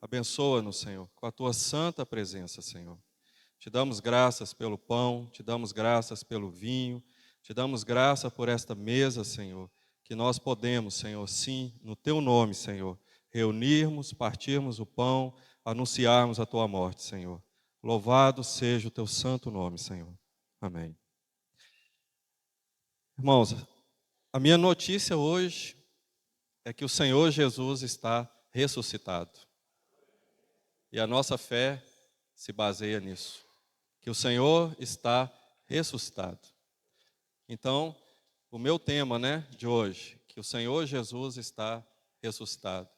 Abençoa-nos, Senhor, com a tua santa presença, Senhor. Te damos graças pelo pão, te damos graças pelo vinho, te damos graça por esta mesa, Senhor, que nós podemos, Senhor, sim, no teu nome, Senhor, reunirmos, partirmos o pão, anunciarmos a tua morte, Senhor. Louvado seja o teu santo nome, Senhor. Amém. Irmãos, a minha notícia hoje é que o Senhor Jesus está ressuscitado. E a nossa fé se baseia nisso, que o Senhor está ressuscitado. Então, o meu tema, de hoje, que o Senhor Jesus está ressuscitado.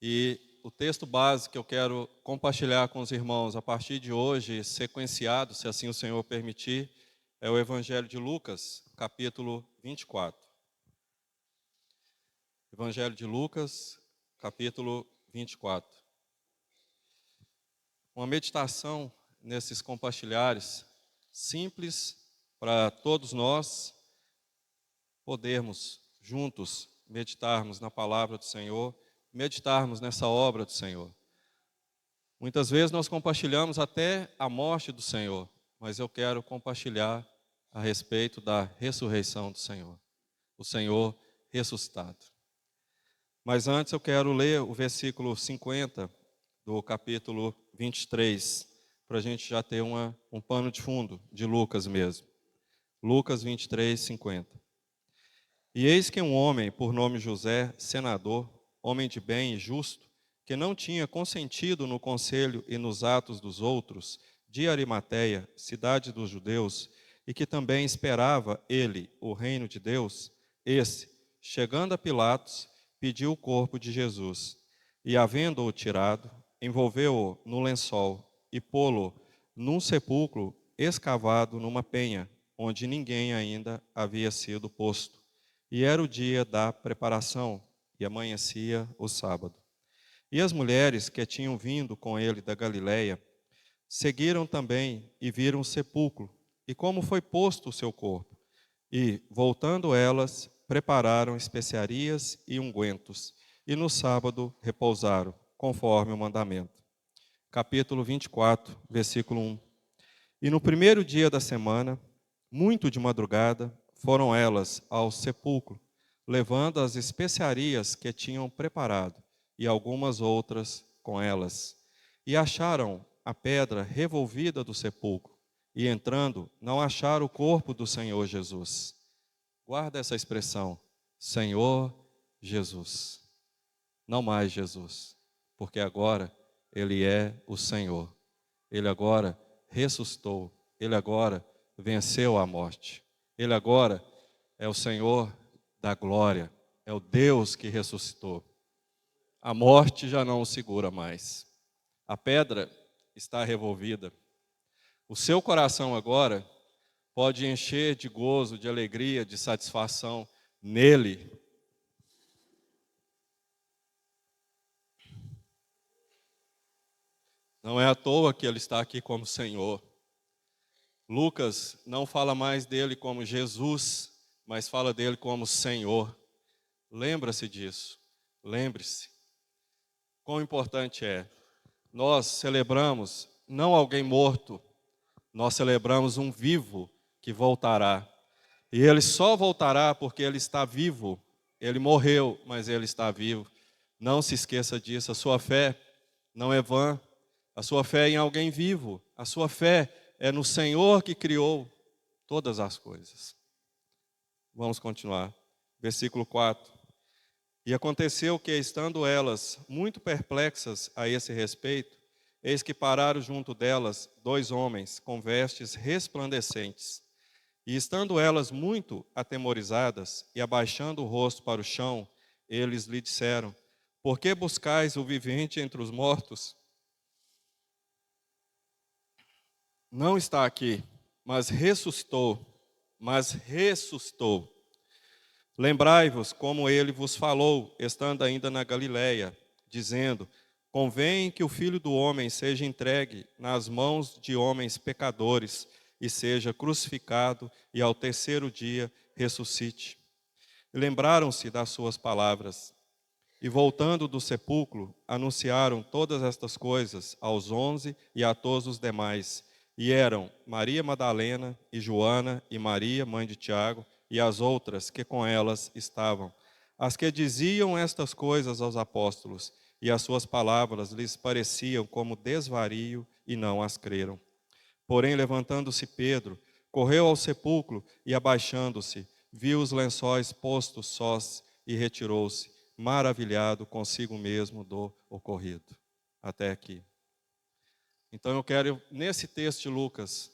E o texto base que eu quero compartilhar com os irmãos a partir de hoje, sequenciado, se assim o Senhor permitir, é o Evangelho de Lucas, capítulo 24. Evangelho de Lucas, capítulo 24. Uma meditação nesses compartilhares, simples para todos nós podermos juntos meditarmos na palavra do Senhor, meditarmos nessa obra do Senhor. Muitas vezes nós compartilhamos até a morte do Senhor, mas eu quero compartilhar a respeito da ressurreição do Senhor, o Senhor ressuscitado. Mas antes eu quero ler o versículo 50 do capítulo 23, para a gente já ter um pano de fundo de Lucas mesmo. Lucas 23, 50. E eis que um homem, por nome José, senador, homem de bem e justo, que não tinha consentido no conselho e nos atos dos outros, de Arimateia, cidade dos judeus, e que também esperava ele o reino de Deus, esse, chegando a Pilatos, pediu o corpo de Jesus, e havendo-o tirado, envolveu-o no lençol e pô-lo num sepulcro escavado numa penha, onde ninguém ainda havia sido posto. E era o dia da preparação, e amanhecia o sábado. E as mulheres que tinham vindo com ele da Galiléia seguiram também e viram o sepulcro, e como foi posto o seu corpo. E, voltando elas, prepararam especiarias e ungüentos, e no sábado repousaram, conforme o mandamento. Capítulo 24, versículo 1. E no primeiro dia da semana, muito de madrugada, foram elas ao sepulcro, levando as especiarias que tinham preparado, e algumas outras com elas. E acharam a pedra revolvida do sepulcro, e entrando, não acharam o corpo do Senhor Jesus. Guarda essa expressão, Senhor Jesus. Não mais Jesus, porque agora Ele é o Senhor. Ele agora ressuscitou. Ele agora venceu a morte. Ele agora é o Senhor da glória. É o Deus que ressuscitou. A morte já não o segura mais. A pedra está revolvida. O seu coração agora pode encher de gozo, de alegria, de satisfação nele. Não é à toa que ele está aqui como Senhor. Lucas não fala mais dele como Jesus, mas fala dele como Senhor. Lembra-se disso. Lembre-se. Quão importante é. Nós celebramos não alguém morto, nós celebramos um vivo que voltará. E ele só voltará porque ele está vivo. Ele morreu, mas ele está vivo. Não se esqueça disso. A sua fé não é vã. A sua fé é em alguém vivo. A sua fé é no Senhor que criou todas as coisas. Vamos continuar. Versículo 4. E aconteceu que, estando elas muito perplexas a esse respeito, eis que pararam junto delas 2 homens com vestes resplandecentes. E estando elas muito atemorizadas e abaixando o rosto para o chão, eles lhe disseram: por que buscais o vivente entre os mortos? Não está aqui, mas ressuscitou. Lembrai-vos como ele vos falou, estando ainda na Galiléia, dizendo: convém que o Filho do Homem seja entregue nas mãos de homens pecadores, e seja crucificado, e ao terceiro dia ressuscite. E lembraram-se das suas palavras. E voltando do sepulcro, anunciaram todas estas coisas aos 11 e a todos os demais. E eram Maria Madalena e Joana e Maria, mãe de Tiago, e as outras que com elas estavam. As que diziam estas coisas aos apóstolos, e as suas palavras lhes pareciam como desvario, e não as creram. Porém, levantando-se Pedro, correu ao sepulcro e, abaixando-se, viu os lençóis postos sós e retirou-se, maravilhado consigo mesmo do ocorrido. Até aqui. Então eu quero, nesse texto de Lucas,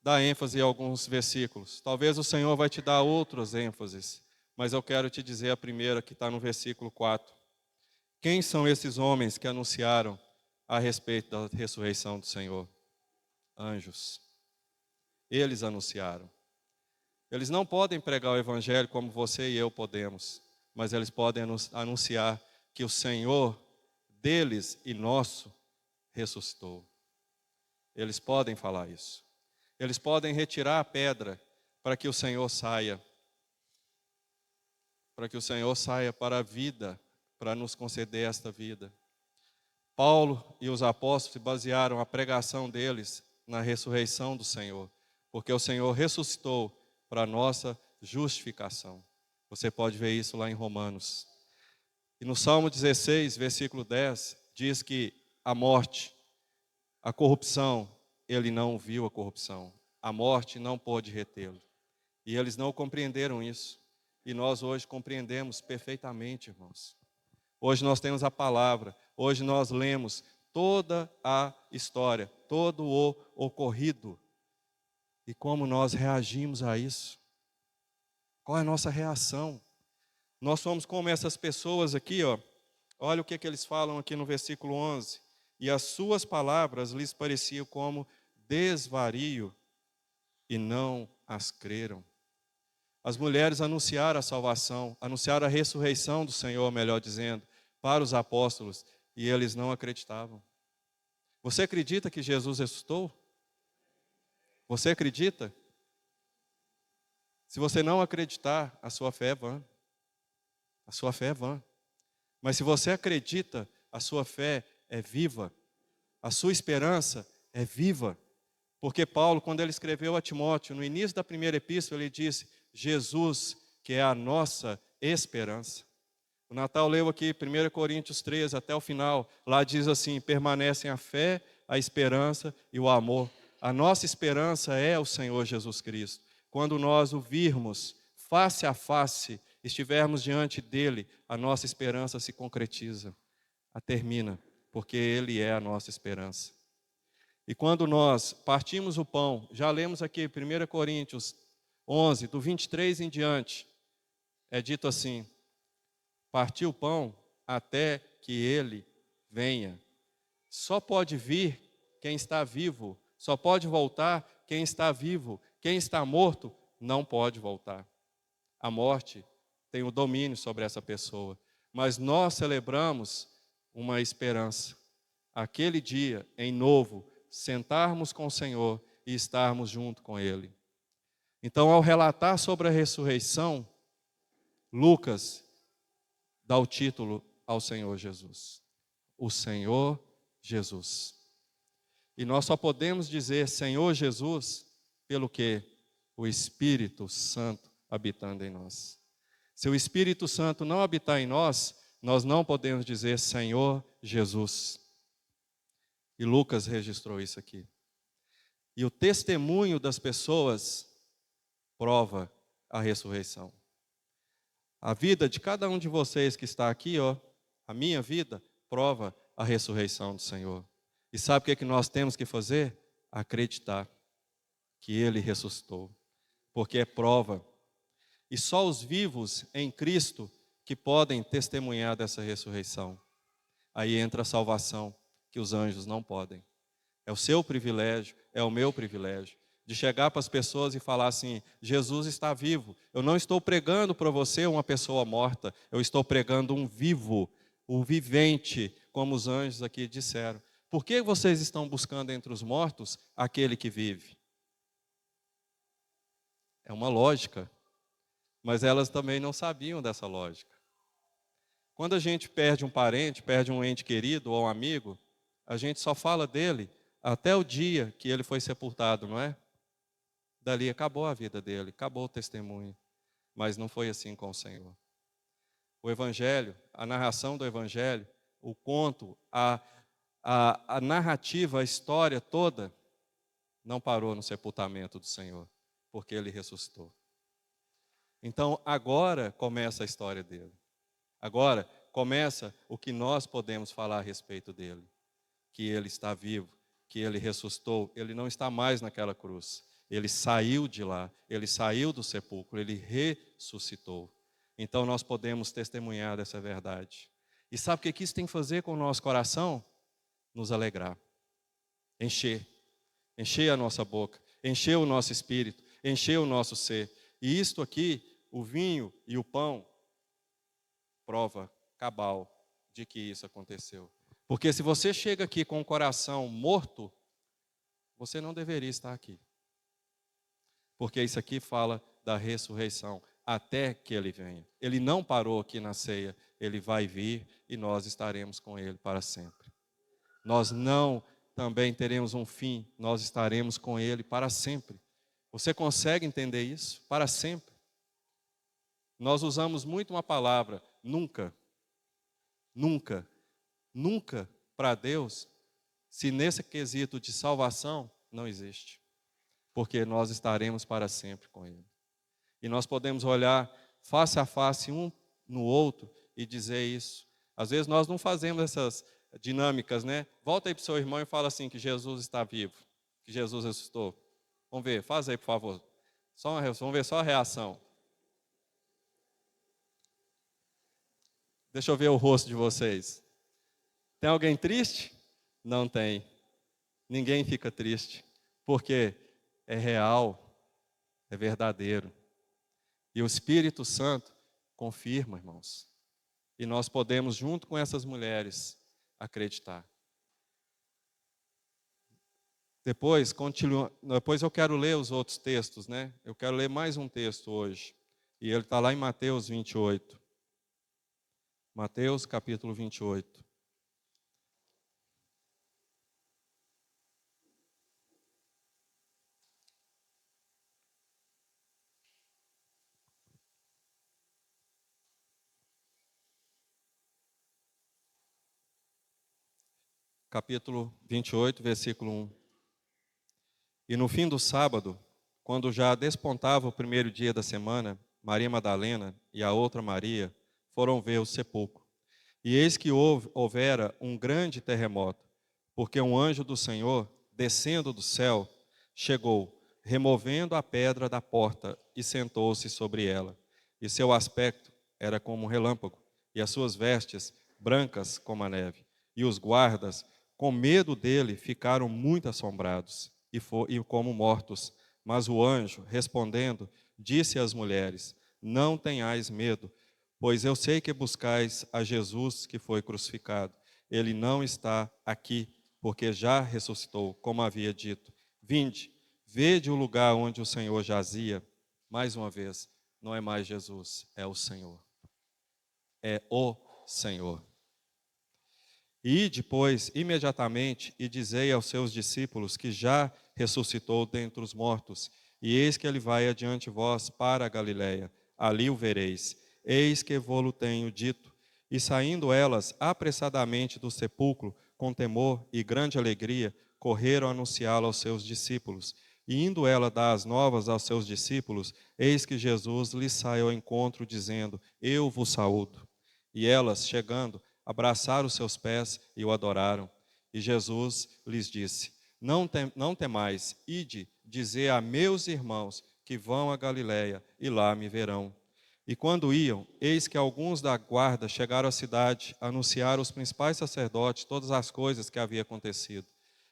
dar ênfase em alguns versículos. Talvez o Senhor vai te dar outras ênfases, mas eu quero te dizer a primeira que está no versículo 4. Quem são esses homens que anunciaram a respeito da ressurreição do Senhor? Anjos. Eles anunciaram. Eles não podem pregar o evangelho como você e eu podemos, mas eles podem anunciar que o Senhor deles e nosso ressuscitou. Eles podem falar isso. Eles podem retirar a pedra para que o Senhor saia. Para que o Senhor saia para a vida, para nos conceder esta vida. Paulo e os apóstolos basearam a pregação deles na ressurreição do Senhor, porque o Senhor ressuscitou para a nossa justificação. Você pode ver isso lá em Romanos. E no Salmo 16, versículo 10, diz que a morte, a corrupção, ele não viu a corrupção. A morte não pôde retê-lo. E eles não compreenderam isso. E nós hoje compreendemos perfeitamente, irmãos. Hoje nós temos a palavra, hoje nós lemos toda a história, todo o ocorrido. E como nós reagimos a isso? Qual é a nossa reação? Nós somos como essas pessoas aqui, ó. Olha o que eles falam aqui no versículo 11. E as suas palavras lhes pareciam como desvario, e não as creram. As mulheres anunciaram a salvação, anunciaram a ressurreição do Senhor, melhor dizendo, para os apóstolos, e eles não acreditavam. Você acredita que Jesus ressuscitou? Você acredita? Se você não acreditar, a sua fé é vã. A sua fé é vã. Mas se você acredita, a sua fé é viva. A sua esperança é viva. Porque Paulo, quando ele escreveu a Timóteo, no início da primeira epístola, ele disse: Jesus, que é a nossa esperança. O Natal leu aqui 1 Coríntios 13 até o final. Lá diz assim: permanecem a fé, a esperança e o amor. A nossa esperança é o Senhor Jesus Cristo. Quando nós o virmos face a face, estivermos diante dele, a nossa esperança se concretiza, termina, porque ele é a nossa esperança. E quando nós partimos o pão, já lemos aqui 1 Coríntios 11, do 23 em diante, é dito assim: partir o pão até que ele venha. Só pode vir quem está vivo, só pode voltar quem está vivo. Quem está morto não pode voltar. A morte tem o domínio sobre essa pessoa. Mas nós celebramos uma esperança. Aquele dia, em novo, sentarmos com o Senhor e estarmos junto com Ele. Então, ao relatar sobre a ressurreição, Lucas dá o título ao Senhor Jesus. O Senhor Jesus. E nós só podemos dizer Senhor Jesus pelo que? O Espírito Santo habitando em nós. Se o Espírito Santo não habitar em nós, nós não podemos dizer Senhor Jesus. E Lucas registrou isso aqui. E o testemunho das pessoas prova a ressurreição. A vida de cada um de vocês que está aqui, ó, a minha vida, prova a ressurreição do Senhor. E sabe o que nós temos que fazer? Acreditar que Ele ressuscitou. Porque é prova. E só os vivos em Cristo que podem testemunhar dessa ressurreição. Aí entra a salvação, que os anjos não podem. É o seu privilégio, é o meu privilégio. De chegar para as pessoas e falar assim: Jesus está vivo. Eu não estou pregando para você uma pessoa morta. Eu estou pregando um vivo, o vivente, como os anjos aqui disseram. Por que vocês estão buscando entre os mortos aquele que vive? É uma lógica. Mas elas também não sabiam dessa lógica. Quando a gente perde um parente, perde um ente querido ou um amigo, a gente só fala dele até o dia que ele foi sepultado, não é? Dali acabou a vida dele, acabou o testemunho. Mas não foi assim com o Senhor. O Evangelho, a narração do Evangelho, o conto, a narrativa, a história toda, não parou no sepultamento do Senhor, porque ele ressuscitou. Então, agora começa a história dele. Agora começa o que nós podemos falar a respeito dele. Que ele está vivo, que ele ressuscitou, ele não está mais naquela cruz. Ele saiu de lá, ele saiu do sepulcro, ele ressuscitou. Então nós podemos testemunhar dessa verdade. E sabe o que isso tem que fazer com o nosso coração? Nos alegrar, encher a nossa boca, encher o nosso espírito, encher o nosso ser. E isto aqui, o vinho e o pão, prova cabal de que isso aconteceu. Porque se você chega aqui com o coração morto, você não deveria estar aqui. Porque isso aqui fala da ressurreição, até que ele venha. Ele não parou aqui na ceia, ele vai vir e nós estaremos com ele para sempre. Nós não também teremos um fim, nós estaremos com ele para sempre. Você consegue entender isso? Para sempre. Nós usamos muito uma palavra, nunca. Nunca. Nunca para Deus, se nesse quesito de salvação, não existe. Porque nós estaremos para sempre com Ele. E nós podemos olhar face a face um no outro e dizer isso. Às vezes nós não fazemos essas dinâmicas, né? Volta aí para o seu irmão e fala assim, que Jesus está vivo, que Jesus ressuscitou. Vamos ver, faz aí por favor. Vamos ver só a reação. Deixa eu ver o rosto de vocês. Tem alguém triste? Não tem. Ninguém fica triste, porque é real, é verdadeiro. E o Espírito Santo confirma, irmãos. E nós podemos, junto com essas mulheres, acreditar. Depois eu quero ler os outros textos, né? Eu quero ler mais um texto hoje. E ele está lá em Mateus 28. Mateus capítulo 28. Capítulo 28, versículo 1. E no fim do sábado, quando já despontava o primeiro dia da semana, Maria Madalena e a outra Maria foram ver o sepulcro. E eis que houvera um grande terremoto, porque um anjo do Senhor, descendo do céu, chegou, removendo a pedra da porta e sentou-se sobre ela. E seu aspecto era como um relâmpago, e as suas vestes brancas como a neve. E os guardas, com medo dele, ficaram muito assombrados e como mortos. Mas o anjo, respondendo, disse às mulheres: Não tenhais medo, pois eu sei que buscais a Jesus que foi crucificado. Ele não está aqui, porque já ressuscitou, como havia dito. Vinde, vede o lugar onde o Senhor jazia. Mais uma vez, não é mais Jesus, é o Senhor. É o Senhor. Ide, pois, imediatamente, e dizei aos seus discípulos que já ressuscitou dentre os mortos, e eis que ele vai adiante vós para a Galiléia, ali o vereis. Eis que vô-lo tenho dito. E saindo elas apressadamente do sepulcro, com temor e grande alegria, correram a anunciá-lo aos seus discípulos. E indo ela dar as novas aos seus discípulos, eis que Jesus lhes sai ao encontro, dizendo: Eu vos saúdo. E elas, chegando, abraçaram os seus pés e o adoraram. E Jesus lhes disse: Não temais, ide dizer a meus irmãos que vão a Galiléia, e lá me verão. E quando iam, eis que alguns da guarda chegaram à cidade, anunciaram aos principais sacerdotes todas as coisas que havia acontecido.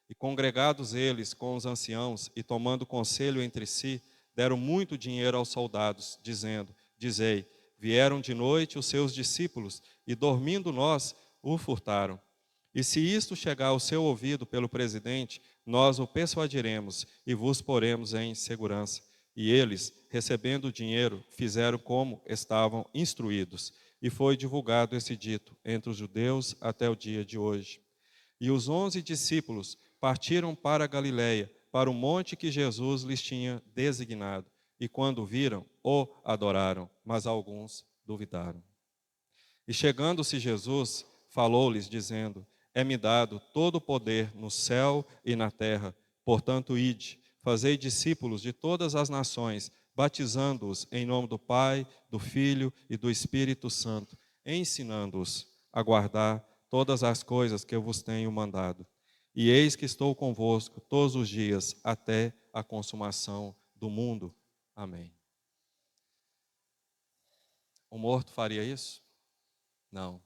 E congregados eles com os anciãos, e tomando conselho entre si, deram muito dinheiro aos soldados, dizendo: Dizei, vieram de noite os seus discípulos, e dormindo nós, o furtaram. E se isto chegar ao seu ouvido pelo presidente, nós o persuadiremos e vos poremos em segurança. E eles, recebendo o dinheiro, fizeram como estavam instruídos. e foi divulgado esse dito entre os judeus até o dia de hoje. E os 11 discípulos partiram para a Galiléia, para o monte que Jesus lhes tinha designado. E quando viram, o adoraram, mas alguns duvidaram. E chegando-se Jesus, falou-lhes, dizendo: É-me dado todo o poder no céu e na terra. Portanto, ide, fazei discípulos de todas as nações, batizando-os em nome do Pai, do Filho e do Espírito Santo, ensinando-os a guardar todas as coisas que eu vos tenho mandado. E eis que estou convosco todos os dias, até a consumação do mundo. Amém. O morto faria isso? Não.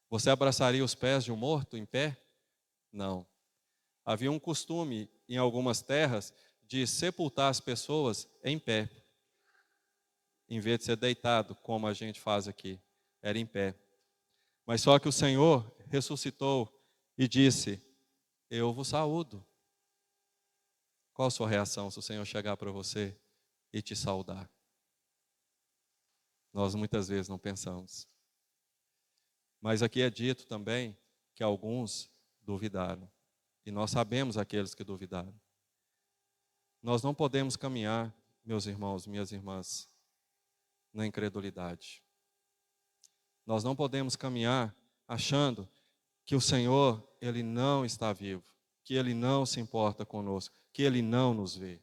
Você abraçaria os pés de um morto em pé? Não. Havia um costume em algumas terras de sepultar as pessoas em pé, em vez de ser deitado, como a gente faz aqui. Era em pé. Mas só que o Senhor ressuscitou e disse: Eu vos saúdo. Qual a sua reação se o Senhor chegar para você e te saudar? Nós muitas vezes não pensamos. Mas aqui é dito também que alguns duvidaram. E nós sabemos aqueles que duvidaram. Nós não podemos caminhar, meus irmãos, minhas irmãs, na incredulidade. Nós não podemos caminhar achando que o Senhor, Ele não está vivo, que Ele não se importa conosco, que Ele não nos vê.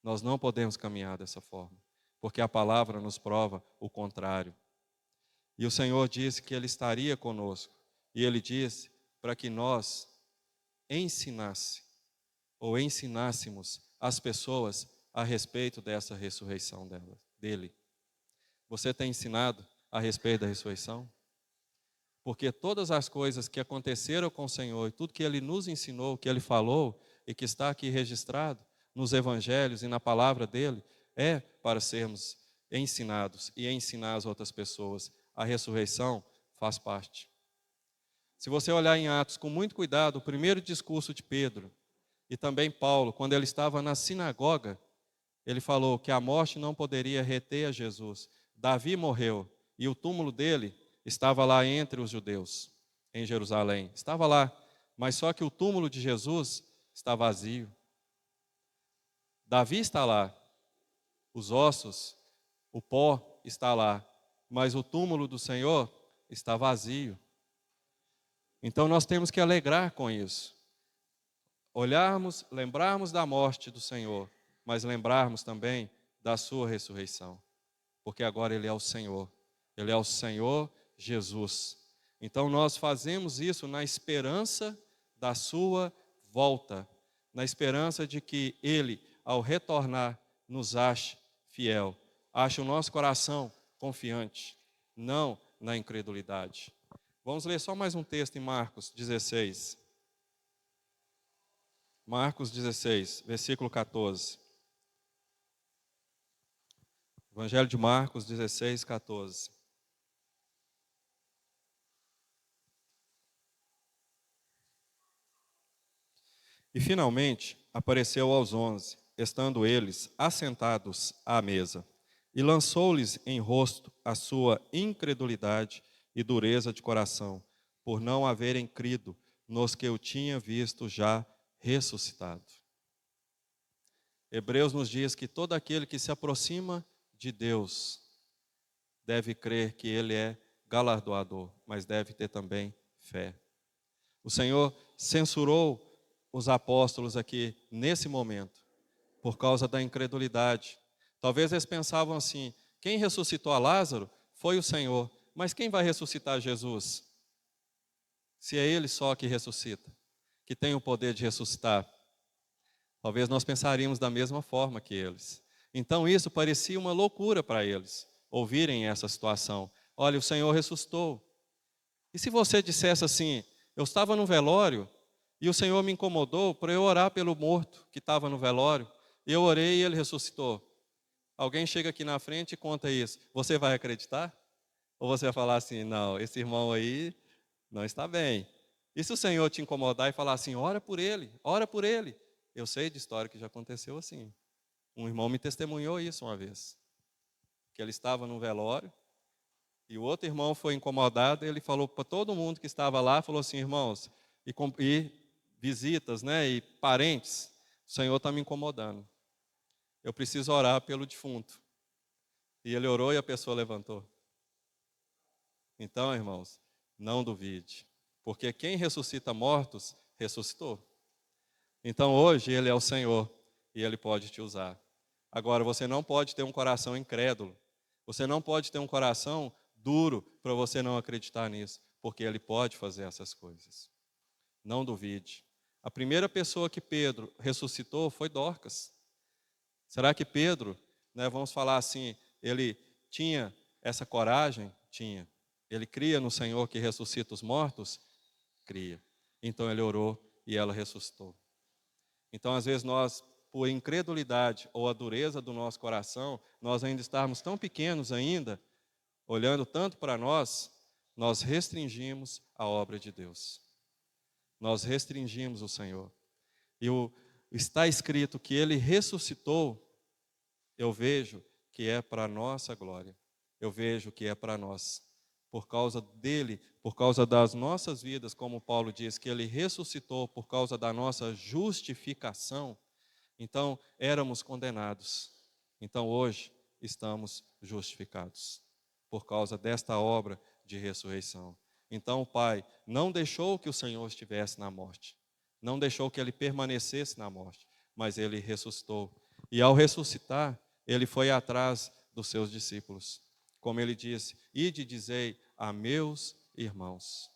Nós não podemos caminhar dessa forma, porque a palavra nos prova o contrário. E o Senhor disse que Ele estaria conosco, e Ele disse para que nós ensinássemos as pessoas a respeito dessa ressurreição dele. Você tem ensinado a respeito da ressurreição? Porque todas as coisas que aconteceram com o Senhor, e tudo que Ele nos ensinou, que Ele falou, e que está aqui registrado nos evangelhos e na palavra dEle, é para sermos ensinados e ensinar as outras pessoas. A ressurreição faz parte. Se você olhar em Atos com muito cuidado, o primeiro discurso de Pedro, e também Paulo, quando ele estava na sinagoga, ele falou que a morte não poderia reter a Jesus. Davi morreu e o túmulo dele estava lá entre os judeus, em Jerusalém. Estava lá, mas só que o túmulo de Jesus está vazio. Davi está lá, os ossos, o pó está lá, mas o túmulo do Senhor está vazio. Então nós temos que alegrar com isso. Olharmos, lembrarmos da morte do Senhor, mas lembrarmos também da sua ressurreição, porque agora Ele é o Senhor Jesus. Então nós fazemos isso na esperança da sua volta, na esperança de que Ele, ao retornar, nos ache fiel, ache o nosso coração confiante, não na incredulidade. Vamos ler só mais um texto em Marcos 16. Marcos 16, versículo 14. Evangelho de Marcos 16, 14. E finalmente apareceu aos 11, estando eles assentados à mesa, e lançou-lhes em rosto a sua incredulidade e dureza de coração, por não haverem crido nos que eu tinha visto já ressuscitado. Hebreus nos diz que todo aquele que se aproxima de Deus deve crer que Ele é galardoador, mas deve ter também fé. O Senhor censurou os apóstolos aqui nesse momento, por causa da incredulidade. Talvez eles pensavam assim: quem ressuscitou a Lázaro foi o Senhor, mas quem vai ressuscitar Jesus? Se é Ele só que ressuscita, que tem o poder de ressuscitar. Talvez nós pensaríamos da mesma forma que eles. Então isso parecia uma loucura para eles, ouvirem essa situação. Olha, o Senhor ressuscitou. E se você dissesse assim: eu estava no velório e o Senhor me incomodou para eu orar pelo morto que estava no velório, e eu orei e ele ressuscitou. Alguém chega aqui na frente e conta isso. Você vai acreditar? Ou você vai falar assim: não, esse irmão aí não está bem. E se o Senhor te incomodar e falar assim: ora por ele, ora por ele. Eu sei de história que já aconteceu assim. Um irmão me testemunhou isso uma vez. Que ele estava no velório E o outro irmão foi incomodado, ele falou para todo mundo que estava lá, falou assim, irmãos, e visitas, né, e parentes, o Senhor está me incomodando. Eu preciso orar pelo defunto. E ele orou e a pessoa levantou. Então, irmãos, não duvide, porque quem ressuscita mortos, ressuscitou. Então, hoje, Ele é o Senhor e Ele pode te usar. Agora, você não pode ter um coração incrédulo. Você não pode ter um coração duro para você não acreditar nisso, porque Ele pode fazer essas coisas. Não duvide. A primeira pessoa que Pedro ressuscitou foi Dorcas. Será que Pedro, né, vamos falar assim, ele tinha essa coragem? Tinha. Ele cria no Senhor que ressuscita os mortos? Cria. Então ele orou e ela ressuscitou. Então, às vezes, nós, por incredulidade ou a dureza do nosso coração, nós ainda estarmos tão pequenos ainda, olhando tanto para nós restringimos a obra de Deus. Nós restringimos o Senhor. E está escrito que Ele ressuscitou, eu vejo que é para a nossa glória. Eu vejo que é para nós. Por causa dele, por causa das nossas vidas, como Paulo diz, que ele ressuscitou por causa da nossa justificação, então éramos condenados. Então hoje estamos justificados por causa desta obra de ressurreição. Então o Pai não deixou que o Senhor estivesse na morte, não deixou que ele permanecesse na morte, mas ele ressuscitou. E ao ressuscitar, ele foi atrás dos seus discípulos. Como ele disse, ide e dizei a meus irmãos.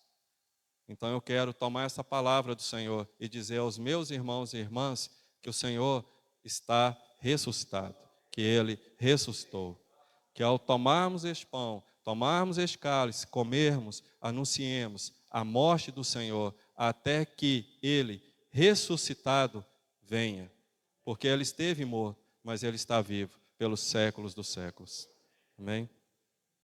Então eu quero tomar essa palavra do Senhor e dizer aos meus irmãos e irmãs que o Senhor está ressuscitado, que Ele ressuscitou. Que ao tomarmos este pão, tomarmos este cálice, comermos, anunciemos a morte do Senhor, até que Ele, ressuscitado, venha. Porque Ele esteve morto, mas Ele está vivo pelos séculos dos séculos. Amém?